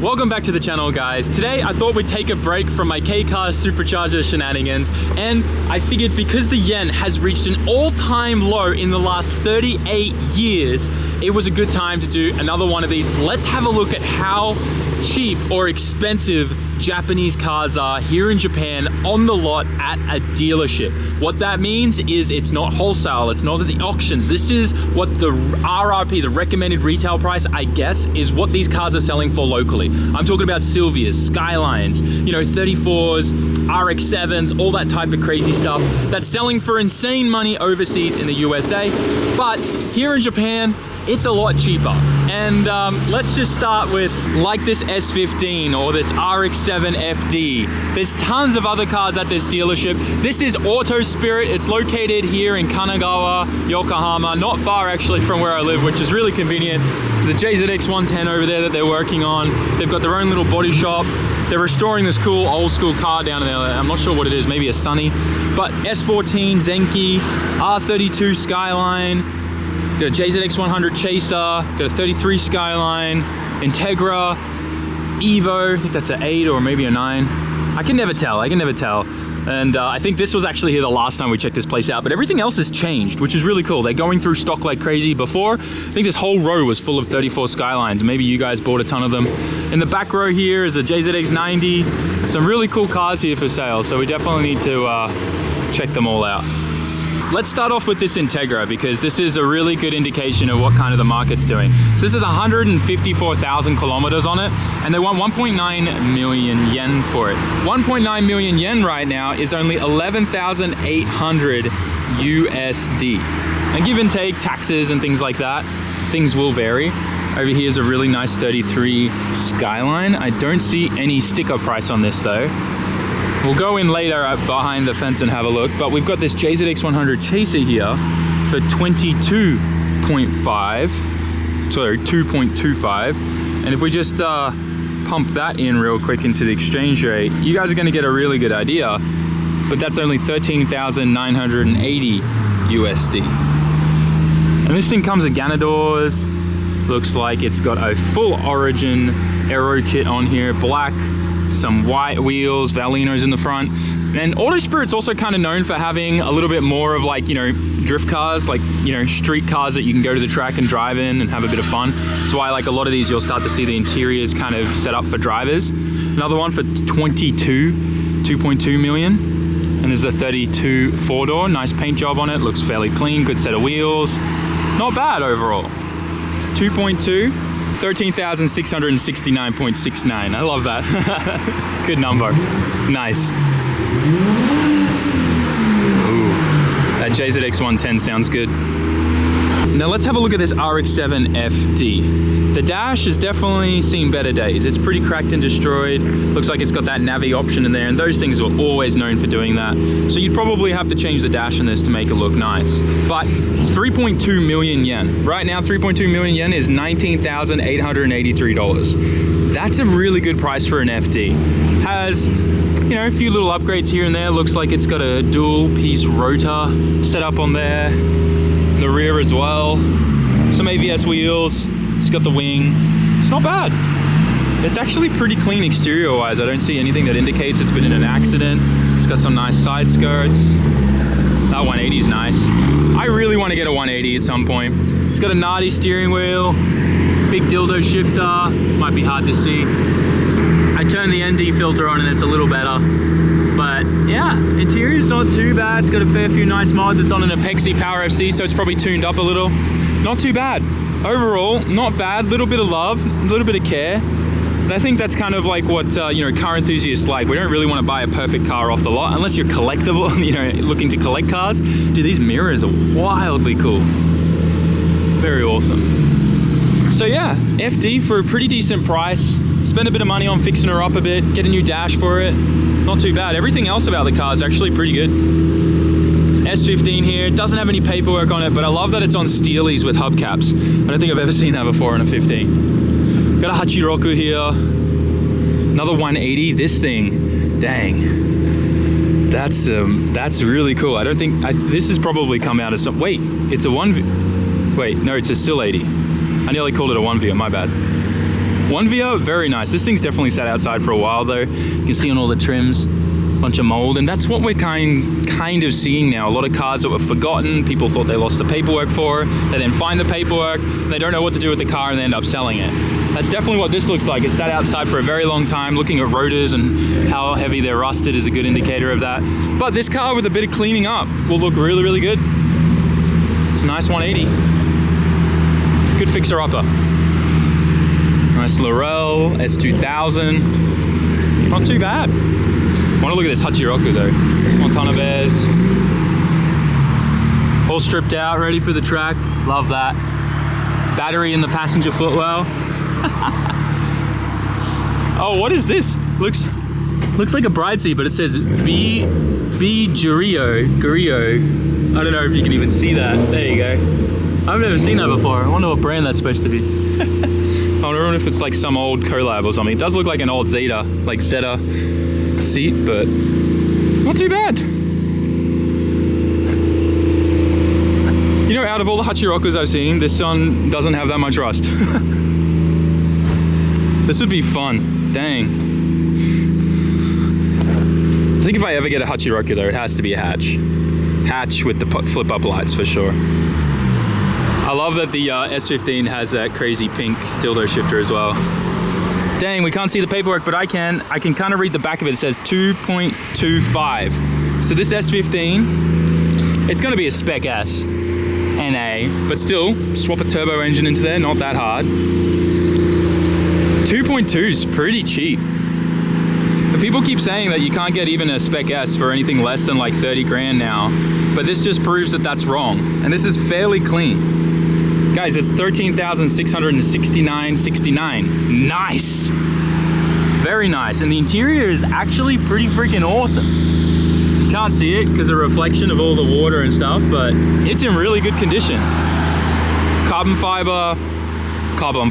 Welcome back to the channel, guys. Today I thought we'd take a break from my K-Car supercharger shenanigans, and I figured because the yen has reached an all-time low in the last 38 years, it was a good time to do another one of these. Let's have a look at how cheap or expensive Japanese cars are here in Japan on the lot at a dealership. What that means is it's not wholesale, it's not at the auctions. This is what the RRP, the recommended retail price, I guess, is what these cars are selling for locally. I'm talking about Silvias, Skylines, 34s, RX7s, all that type of crazy stuff that's selling for insane money overseas in the USA. But here in Japan, it's a lot cheaper. And let's just start with like this S15 or this RX7 FD. There's tons of other cars at this dealership. This is Auto Spirit. It's located here in Kanagawa, Yokohama, not far actually from where I live, which is really convenient. There's a JZX 110 over there that they're working on. They've got their own little body shop. They're restoring this cool old school car down there. I'm not sure what it is, maybe a Sunny. But S14 Zenki, R32 Skyline, got a JZX 100 Chaser, got a 33 Skyline, Integra, Evo, I think that's an 8 or maybe a 9. I can never tell. And I think this was actually here the last time we checked this place out, but everything else has changed, which is really cool. They're going through stock like crazy. Before, I think this whole row was full of 34 Skylines. Maybe you guys bought a ton of them. In the back row here is a JZX 90. Some really cool cars here for sale, so we definitely need to check them all out. Let's start off with this Integra because this is a really good indication of what kind of the market's doing. So this is 154,000 kilometers on it, and they want 1.9 million yen for it. 1.9 million yen right now is only 11,800 USD. And give and take taxes and things like that, things will vary. Over here is a really nice 33 Skyline. I don't see any sticker price on this though. We'll go in later behind the fence and have a look, but we've got this JZX 100 Chaser here for 2.25. And if we just pump that in real quick into the exchange rate, you guys are gonna get a really good idea, but that's only 13,980 USD. And this thing comes with Ganadors. Looks like it's got a full Origin aero kit on here, black, some white wheels, Valinos in the front. And Auto Spirit's also kind of known for having a little bit more of like, drift cars, like, street cars that you can go to the track and drive in and have a bit of fun. That's why like a lot of these you'll start to see the interiors kind of set up for drivers. Another one for 2.2 million. And there's a 32 4-door, nice paint job on it, looks fairly clean, good set of wheels. Not bad overall. 2.2. 13,669.69. I love that. Good number. Nice. Ooh, that JZX 110 sounds good. Now let's have a look at this RX7 FD. The dash has definitely seen better days. It's pretty cracked and destroyed. Looks like it's got that Navi option in there, and those things are always known for doing that. So you'd probably have to change the dash in this to make it look nice. But it's 3.2 million yen. Right now, 3.2 million yen is $19,883. That's a really good price for an FD. Has, a few little upgrades here and there. Looks like it's got a dual piece rotor set up on there. The rear as well. Some ABS wheels. It's got the wing. It's not bad. It's actually pretty clean exterior wise. I don't see anything that indicates it's been in an accident. It's got some nice side skirts. That 180 is nice. I really want to get a 180 at some point. It's got a Nardi steering wheel, big dildo shifter. Might be hard to see. I turned the ND filter on and it's a little better. But yeah, interior's not too bad. It's got a fair few nice mods. It's on an Apexi Power FC, so it's probably tuned up a little. Not too bad. Overall, not bad. Little bit of love, a little bit of care. And I think that's kind of like what car enthusiasts like. We don't really want to buy a perfect car off the lot unless you're collectible, looking to collect cars. Dude, these mirrors are wildly cool. Very awesome. So yeah, FD for a pretty decent price. Spend a bit of money on fixing her up a bit, get a new dash for it. Not too bad. Everything else about the car is actually pretty good. It's S15 here. It doesn't have any paperwork on it, but I love that it's on steelies with hubcaps. I don't think I've ever seen that before in a 15. Got a Hachiroku here. Another 180. This thing, dang. That's really cool. I don't think, this has probably come out of some, wait, it's a 1V. Wait, no, it's a still 80. I nearly called it a 1V, my bad. One via, very nice. This thing's definitely sat outside for a while though. You can see on all the trims, bunch of mold, and that's what we're kind of seeing now. A lot of cars that were forgotten, people thought they lost the paperwork for, they then find the paperwork, they don't know what to do with the car and they end up selling it. That's definitely what this looks like. It sat outside for a very long time. Looking at rotors and how heavy they're rusted is a good indicator of that. But this car with a bit of cleaning up will look really, really good. It's a nice 180. Good fixer-upper. Nice Laurel S2000. Not too bad. I want to look at this Hachiroku though. Montana Bears. All stripped out, ready for the track. Love that. Battery in the passenger footwell. Oh, what is this? Looks like a bride seat, but it says B Gurio. I don't know if you can even see that. There you go. I've never seen that before. I wonder what brand that's supposed to be. I wonder if it's like some old collab or something. It does look like an old Zeta seat, but not too bad. You know, out of all the Hachirokus I've seen, this one doesn't have that much rust. This would be fun. Dang. I think if I ever get a Hachiroku though, it has to be a hatch. Hatch with the flip-up lights for sure. I love that the S15 has that crazy pink dildo shifter as well. Dang, we can't see the paperwork, but I can kind of read the back of it. It says 2.25. So this S15, it's gonna be a Spec S NA, but still, swap a turbo engine into there, not that hard. 2.2 is pretty cheap. But people keep saying that you can't get even a Spec S for anything less than like 30 grand now, but this just proves that that's wrong. And this is fairly clean. Guys, it's 13,669.69. Nice. Very nice. And the interior is actually pretty freaking awesome. You can't see it because of the reflection of all the water and stuff, but it's in really good condition. Carbon fiber. I'm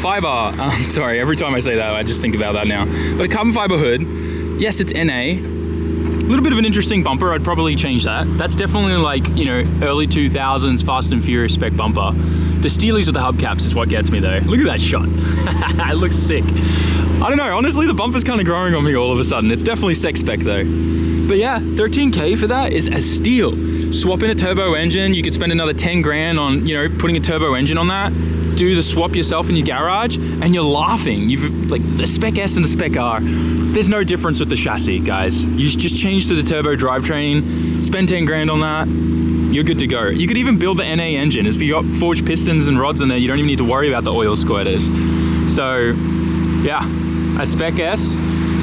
sorry, every time I say that, I just think about that now. But a carbon fiber hood. Yes, it's NA. A little bit of an interesting bumper. I'd probably change that. That's definitely like, you know, early 2000s Fast and Furious spec bumper. The Steelies with the hubcaps is what gets me though. Look at that shot. It looks sick. I don't know, honestly, the bumper's kind of growing on me all of a sudden. It's definitely sex spec though. But yeah, 13K for that is a steal. Swap in a turbo engine. You could spend another 10 grand on, you know, putting a turbo engine on that. Do the swap yourself in your garage and you're laughing. You've like the Spec S and the Spec R. There's no difference with the chassis, guys. You just change to the turbo drivetrain, spend 10 grand on that, you're good to go. You could even build the NA engine. If you got forged pistons and rods in there, you don't even need to worry about the oil squirters. So yeah, a Spec S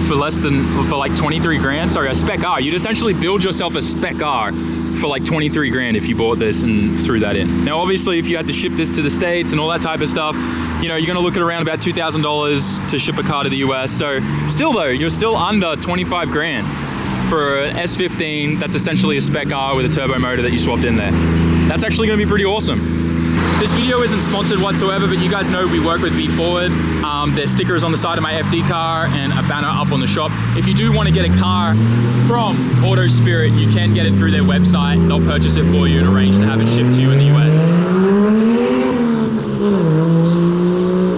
for like 23 grand. Sorry, a Spec R. You'd essentially build yourself a Spec R for like 23 grand if you bought this and threw that in. Now, obviously, if you had to ship this to the States and all that type of stuff, you know, you're gonna look at around about $2,000 to ship a car to the US. So still though, you're still under 25 grand for an S15 that's essentially a Spec R with a turbo motor that you swapped in there. That's actually gonna be pretty awesome. This video isn't sponsored whatsoever, but you guys know we work with B-Forward. There's stickers on the side of my FD car and a banner up on the shop. If you do want to get a car from Auto Spirit, you can get it through their website. They'll purchase it for you and arrange to have it shipped to you in the US.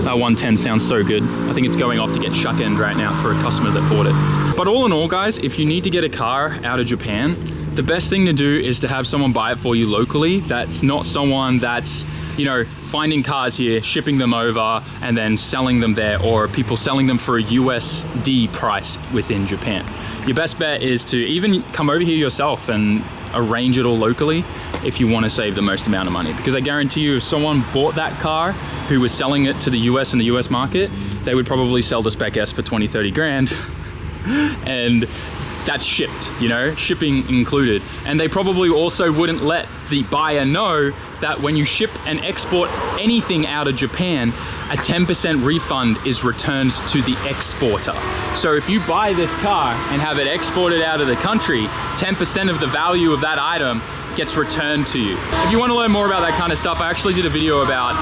That 110 sounds so good. I think it's going off to get shuck-end right now for a customer that bought it. But all in all, guys, if you need to get a car out of Japan, the best thing to do is to have someone buy it for you locally. That's not someone that's, you know, finding cars here, shipping them over, and then selling them there, or people selling them for a USD price within Japan. Your best bet is to even come over here yourself and arrange it all locally if you want to save the most amount of money. Because I guarantee you, if someone bought that car who was selling it to the US and the US market, they would probably sell the Spec S for 20, 30 grand. And that's shipped, you know, shipping included. And they probably also wouldn't let the buyer know that when you ship and export anything out of Japan, a 10% refund is returned to the exporter. So if you buy this car and have it exported out of the country, 10% of the value of that item gets returned to you. If you want to learn more about that kind of stuff, I actually did a video about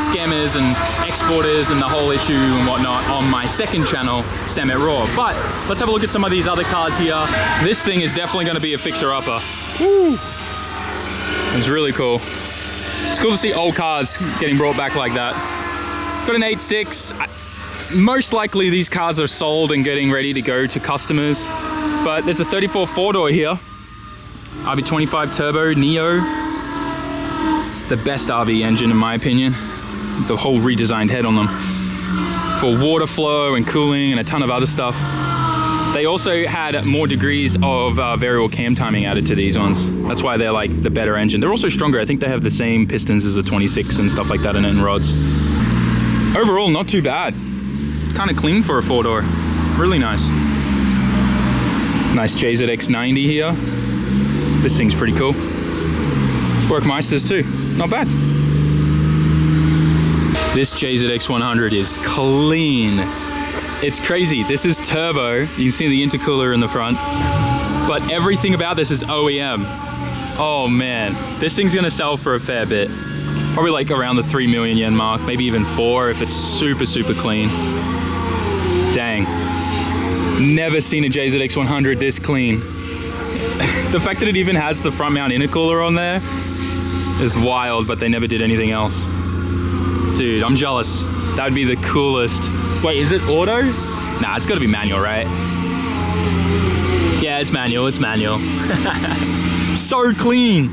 scammers and exporters and the whole issue and whatnot on my second channel, SAMMIT Raw. But let's have a look at some of these other cars here. This thing is definitely going to be a fixer-upper. Woo! It's really cool. It's cool to see old cars getting brought back like that. Got an 8.6. most likely these cars are sold and getting ready to go to customers. But there's a 34 four-door here. RB25 Turbo Neo. The best RV engine in my opinion. The whole redesigned head on them. For water flow and cooling and a ton of other stuff. They also had more degrees of variable cam timing added to these ones. That's why they're like the better engine. They're also stronger. I think they have the same pistons as the 26 and stuff like that in rods. Overall, not too bad. Kind of clean for a four-door. Really nice. Nice JZX90 here. This thing's pretty cool. Workmeisters too. Not bad. This JZX100 is clean. It's crazy. This is turbo. You can see the intercooler in the front. But everything about this is OEM. Oh man, this thing's gonna sell for a fair bit. Probably like around the 3 million yen mark, maybe even 4 if it's super, super clean. Dang. Never seen a JZX100 this clean. The fact that it even has the front mount intercooler on there is wild, but they never did anything else. Dude, I'm jealous. That would be the coolest. Wait, is it auto? Nah, it's gotta be manual, right? Yeah, it's manual, it's manual. So clean.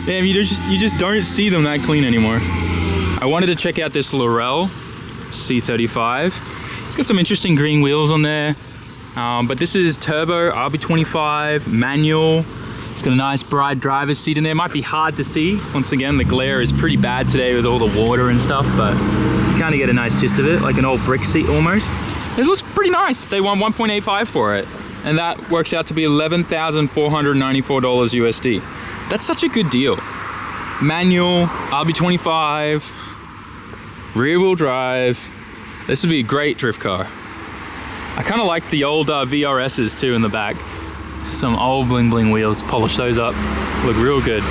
Damn, you just don't see them that clean anymore. I wanted to check out this Laurel C35. It's got some interesting green wheels on there. But this is turbo, RB25, manual. It's got a nice bright driver's seat in there. Might be hard to see. Once again, the glare is pretty bad today with all the water and stuff, but you kind of get a nice gist of it, like an old brick seat almost. It looks pretty nice. They won 1.85 for it, and that works out to be $11,494 USD. That's such a good deal. Manual, RB25, rear wheel drive. This would be a great drift car. I kind of like the old VRSs too in the back. Some old bling bling wheels, polish those up, look real good.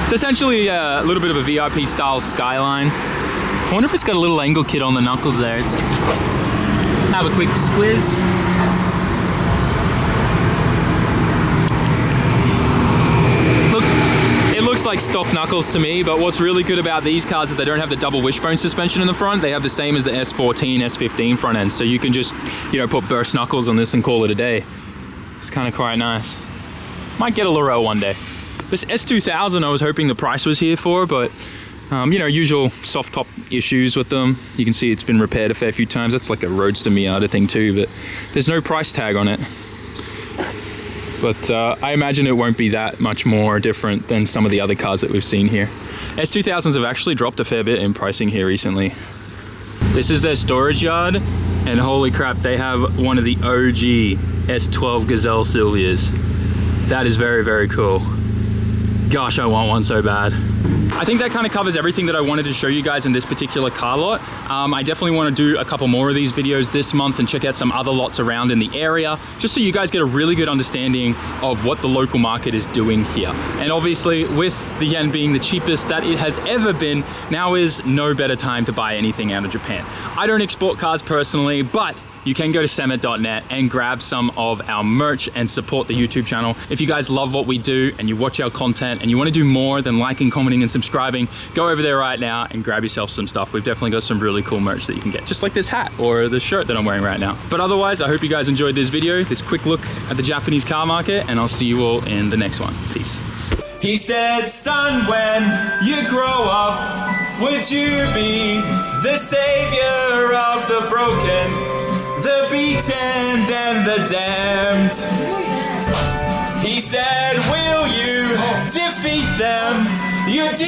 It's essentially a little bit of a VIP style Skyline. I wonder if it's got a little angle kit on the knuckles there. Let's have a quick squiz. Look, it looks like stock knuckles to me, but what's really good about these cars is they don't have the double wishbone suspension in the front. They have the same as the S14, S15 front end. So you can just, you know, put burst knuckles on this and call it a day. It's kind of quite nice. Might get a Laurel one day. This S2000 I was hoping the price was here for, but you know, usual soft top issues with them. You can see it's been repaired a fair few times. That's like a Roadster Miata thing too, but there's no price tag on it. But I imagine it won't be that much more different than some of the other cars that we've seen here. S2000s have actually dropped a fair bit in pricing here recently. This is their storage yard, and holy crap, they have one of the OG S12 Gazelle Silvias. That is very, very cool. Gosh, I want one so bad. I think that kind of covers everything that I wanted to show you guys in this particular car lot. I definitely want to do a couple more of these videos this month and check out some other lots around in the area, just so you guys get a really good understanding of what the local market is doing here. And obviously, with the yen being the cheapest that it has ever been, now is no better time to buy anything out of Japan. I don't export cars personally, but you can go to SAMMIT.net and grab some of our merch and support the YouTube channel. If you guys love what we do and you watch our content and you want to do more than liking, commenting, and subscribing, go over there right now and grab yourself some stuff. We've definitely got some really cool merch that you can get, just like this hat or the shirt that I'm wearing right now. But otherwise, I hope you guys enjoyed this video, this quick look at the Japanese car market, and I'll see you all in the next one. Peace. He said, son, when you grow up, would you be the savior of the broken, the beaten and the damned? He said, will you defeat them? You